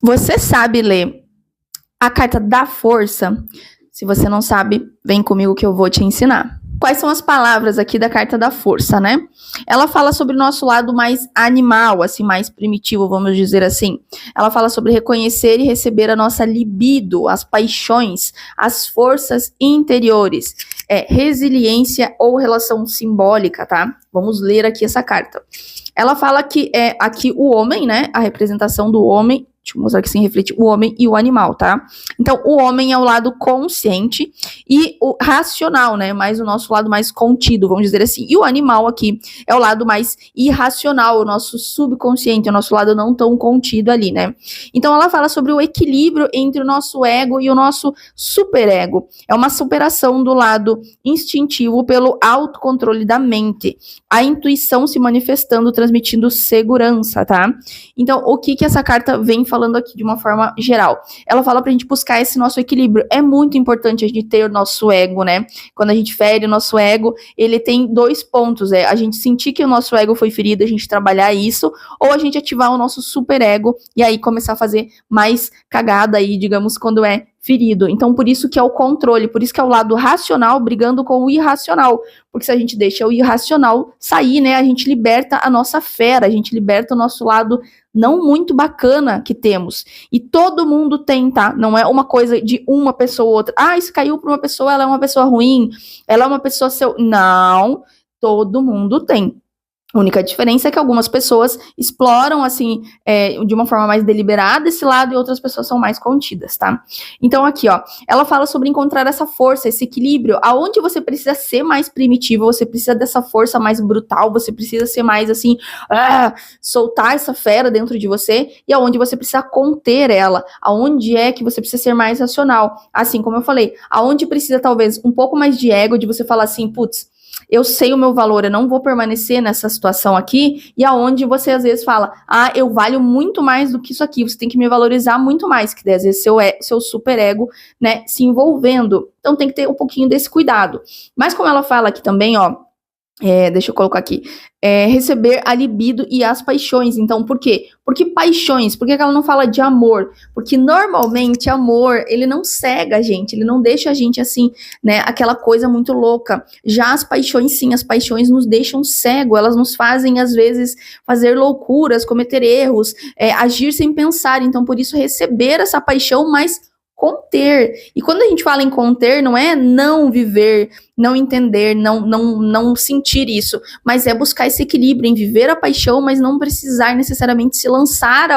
Você sabe ler a carta da força? Se você não sabe, vem comigo que eu vou te ensinar. Quais são as palavras aqui da carta da força, né? Ela fala sobre o nosso lado mais animal, assim, mais primitivo, vamos dizer assim. Ela fala sobre reconhecer e receber a nossa libido, as paixões, as forças interiores. Resiliência ou relação simbólica, tá? Vamos ler aqui essa carta. Ela fala que é aqui o homem, né? A representação do homem. Deixa eu mostrar aqui sem refletir, o homem e o animal, tá? Então, o homem é o lado consciente e o racional, né? Mais o nosso lado mais contido, vamos dizer assim. E o animal aqui é o lado mais irracional, o nosso subconsciente, o nosso lado não tão contido ali, né? Então, ela fala sobre o equilíbrio entre o nosso ego e o nosso superego. É uma superação do lado instintivo pelo autocontrole da mente. A intuição se manifestando, transmitindo segurança, tá? Então, o que essa carta vem falando aqui de uma forma geral? Ela fala pra gente buscar esse nosso equilíbrio. É muito importante a gente ter o nosso ego, né? Quando a gente fere o nosso ego, ele tem dois pontos, a gente sentir que o nosso ego foi ferido, a gente trabalhar isso, ou a gente ativar o nosso super ego e aí começar a fazer mais cagada aí, digamos, quando é ferido. Então, por isso que é o controle, por isso que é o lado racional brigando com o irracional, porque se a gente deixa o irracional sair, né, a gente liberta a nossa fera, a gente liberta o nosso lado não muito bacana que temos. E todo mundo tem, tá? Não é uma coisa de uma pessoa ou outra. Ah, isso caiu para uma pessoa, ela é uma pessoa ruim, ela é uma pessoa seu. Não, todo mundo tem. A única diferença é que algumas pessoas exploram, assim, de uma forma mais deliberada esse lado e outras pessoas são mais contidas, tá? Então, aqui, ó, ela fala sobre encontrar essa força, esse equilíbrio, aonde você precisa ser mais primitivo, você precisa dessa força mais brutal, você precisa ser mais, assim, soltar essa fera dentro de você, e aonde você precisa conter ela, aonde é que você precisa ser mais racional. Assim, como eu falei, aonde precisa, talvez, um pouco mais de ego, de você falar assim, putz, eu sei o meu valor, eu não vou permanecer nessa situação aqui, e aonde você às vezes fala, eu valho muito mais do que isso aqui, você tem que me valorizar muito mais, que daí, às vezes seu super ego, né, se envolvendo. Então tem que ter um pouquinho desse cuidado. Mas como ela fala aqui também, ó, deixa eu colocar aqui, receber a libido e as paixões. Então, por quê? Porque paixões, por que ela não fala de amor? Porque normalmente amor, ele não cega a gente, ele não deixa a gente assim, né, aquela coisa muito louca. Já as paixões, sim, as paixões nos deixam cego, elas nos fazem, às vezes, fazer loucuras, cometer erros, agir sem pensar. Então, por isso, receber essa paixão, mas conter. E quando a gente fala em conter, não é não viver, não entender, não sentir isso, mas é buscar esse equilíbrio em viver a paixão, mas não precisar necessariamente se lançar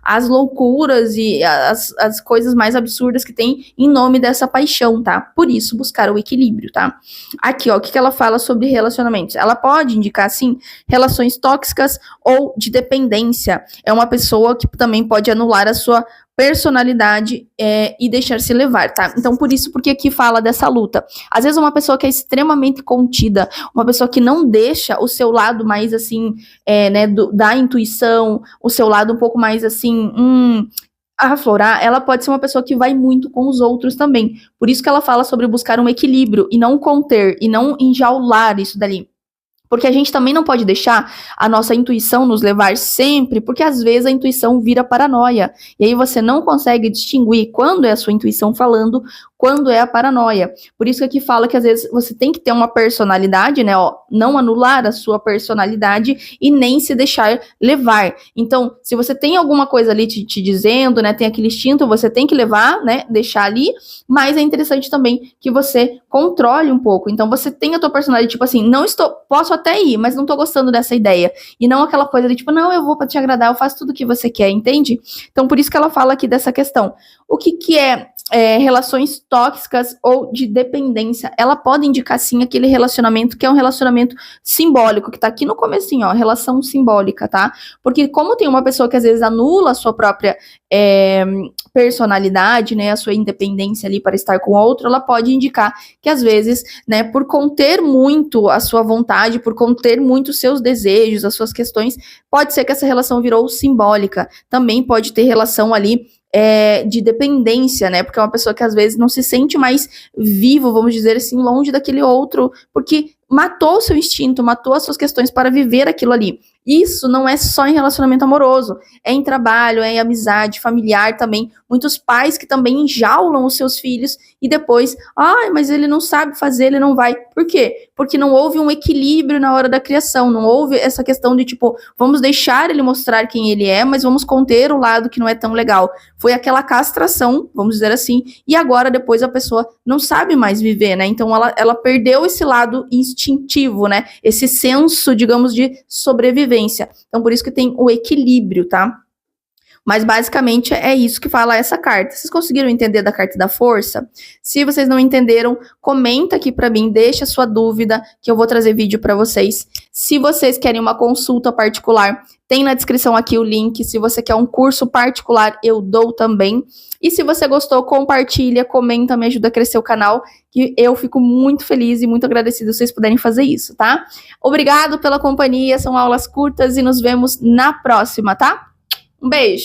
às loucuras e as coisas mais absurdas que tem em nome dessa paixão, tá? Por isso, buscar o equilíbrio, tá? Aqui, ó, o que ela fala sobre relacionamentos? Ela pode indicar, sim, relações tóxicas ou de dependência. É uma pessoa que também pode anular a sua personalidade e deixar se levar, tá? Então, por isso, porque aqui fala dessa luta. Às vezes, uma pessoa que é extremamente contida, uma pessoa que não deixa o seu lado mais, assim, né, da intuição, o seu lado um pouco mais, assim, aflorar, ela pode ser uma pessoa que vai muito com os outros também. Por isso que ela fala sobre buscar um equilíbrio e não conter, e não enjaular isso dali. Porque a gente também não pode deixar a nossa intuição nos levar sempre, porque às vezes a intuição vira paranoia. E aí você não consegue distinguir quando é a sua intuição falando, quando é a paranoia. Por isso que aqui fala que às vezes você tem que ter uma personalidade, né? Ó, não anular a sua personalidade e nem se deixar levar. Então, se você tem alguma coisa ali te dizendo, né? Tem aquele instinto, você tem que levar, né? Deixar ali. Mas é interessante também que você controle um pouco. Então, você tem a tua personalidade, tipo assim, posso até ir, mas não tô gostando dessa ideia. E não aquela coisa de tipo, não, eu vou pra te agradar, eu faço tudo o que você quer, entende? Então, por isso que ela fala aqui dessa questão. O que é relações tóxicas ou de dependência? Ela pode indicar, sim, aquele relacionamento que é um relacionamento simbólico, que tá aqui no comecinho, ó, relação simbólica, tá? Porque como tem uma pessoa que às vezes anula a sua própria personalidade, né, a sua independência ali para estar com outro, ela pode indicar que às vezes, né, por conter muito a sua vontade, por conter muito os seus desejos, as suas questões, pode ser que essa relação virou simbólica. Também pode ter relação ali de dependência, né? Porque é uma pessoa que às vezes não se sente mais vivo, vamos dizer assim, longe daquele outro, porque matou o seu instinto, matou as suas questões para viver aquilo ali. Isso não é só em relacionamento amoroso, é em trabalho, é em amizade, familiar também. Muitos pais que também enjaulam os seus filhos e depois, mas ele não sabe fazer, ele não vai. Por quê? Porque não houve um equilíbrio na hora da criação, não houve essa questão de tipo, vamos deixar ele mostrar quem ele é, mas vamos conter o lado que não é tão legal. Foi aquela castração, vamos dizer assim, e agora depois a pessoa não sabe mais viver, né? Então ela perdeu esse lado instintivo, né? Esse senso, digamos, de sobrevivência. Então por isso que tem o equilíbrio, tá? Mas basicamente é isso que fala essa carta. Vocês conseguiram entender da carta da força? Se vocês não entenderam, comenta aqui para mim, deixa sua dúvida que eu vou trazer vídeo para vocês. Se vocês querem uma consulta particular, tem na descrição aqui o link. Se você quer um curso particular, eu dou também. E se você gostou, compartilha, comenta, me ajuda a crescer o canal, que eu fico muito feliz e muito agradecida se vocês puderem fazer isso, tá? Obrigado pela companhia, são aulas curtas e nos vemos na próxima, tá? Um beijo!